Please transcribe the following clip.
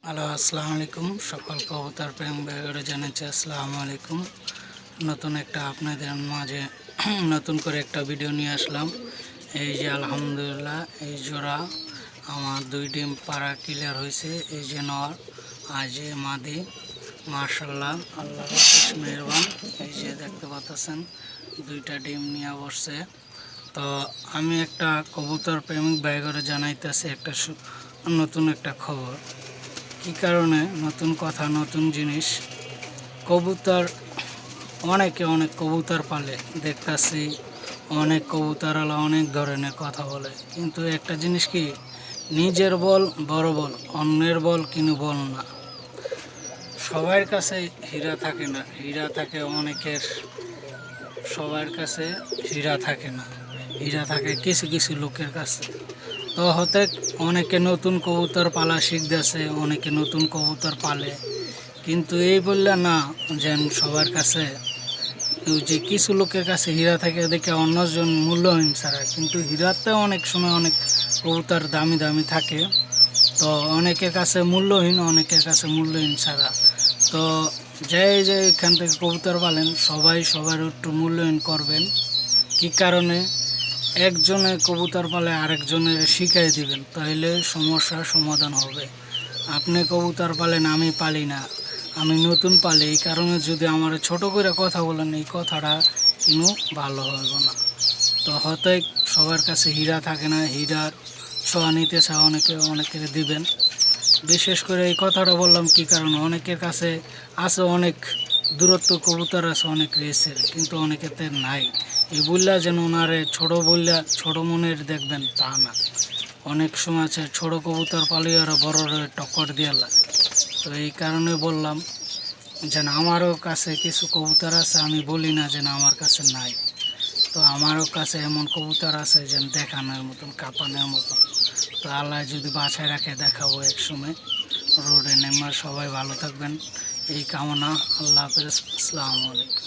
Hello, আসসালামু আলাইকুম। সকল কবুতর প্রেম ভাইয়েরা জানাচ্ছি আসসালামু আলাইকুম। নতুন একটা আপনাদের মাঝে নতুন করে একটা ভিডিও নিয়ে আসলাম। এই যে আলহামদুলিল্লাহ এই জোড়া আমার 2 ডিম পাড়া ক্লিয়ার হয়েছে। এই যে নর আর যে মাদি, মাশাআল্লাহ আল্লাহর অশেষ মেহেরবান। এই যে দেখতে পাচ্ছেন 2টা ডিম নিয়ে বসছে। তো আমি একটা কবুতর প্রেমিক ভাইয়েরা জানাইতেছি একটা নতুন একটা খবর। কী কারণে নতুন কথা নতুন জিনিস। কবুতর অনেকে অনেক কবুতর পালে দেখতাছি, অনেক কবুতরওয়ালা অনেক ধরনের কথা বলে, কিন্তু একটা জিনিস কি, নিজের বল বড় বল, অন্যের বল কিনু বল না। সবার কাছে হীরা থাকে না, হীরা থাকে অনেকের, সবার কাছে হীরা থাকে না, হীরা থাকে কিছু কিছু লোকের কাছে। তো হতে অনেকে নতুন কবুতর পালা শিখতেছে, অনেকে নতুন কবুতর পালে, কিন্তু এই বললে না যেন সবার কাছে, ওই যে কিছু লোকের কাছে হীরা থাকে দেখে অন্যজন মূল্যহীন ছাড়া, কিন্তু হীরাতে অনেক সময় অনেক কবুতর দামি দামি থাকে। তো অনেকের কাছে মূল্যহীন, অনেকের কাছে মূল্যহীন ছাড়া। তো যে এখান থেকে কবুতর পালেন সবাই সবার একটু মূল্যায়ন করবেন। কী কারণে, একজনে কবুতর পালে আরেকজনের শিখাই দিবেন, তাহলে সমস্যার সমাধান হবে। আপনি কবুতর পালেন, আমি পালি না, আমি নতুন পালি, এই কারণে যদি আমার ছোট করে কথা বলেন, এই কথাটা কিন্তু ভালো হবে না। তো হয়তো সবার কাছে হীরা থাকে না, হীরার ছোঁয়া নিতে চায় অনেকে, অনেকের দিবেন। বিশেষ করে এই কথাটা বললাম কী কারণে, অনেকের কাছে আছে অনেক দূরত্ব কবুতর আছে অনেক রেসের, কিন্তু অনেকেতে নাই। এই বললা যেন ওনারে ছোটো বললা ছোটো মনের দেখবেন তা না। অনেক সময় আছে ছোটো কবুতর পালিয়ে ওরা বড় টক্কর দিয়ে লাগে। তো এই কারণে বললাম যেন আমারও কাছে কিছু কবুতর আছে, আমি বলি না যেন আমার কাছে নাই। তো আমারও কাছে এমন কবুতর আছে যেন দেখানোর মতন, কাঁপানোর মতন। তো আল্লাহ যদি বাছায় রাখে দেখাবো এক সময় রোডে নেমে। সবাই ভালো থাকবেন এই কামনা। আল্লাহ হাফেজ, আসসালামু আলাইকুম।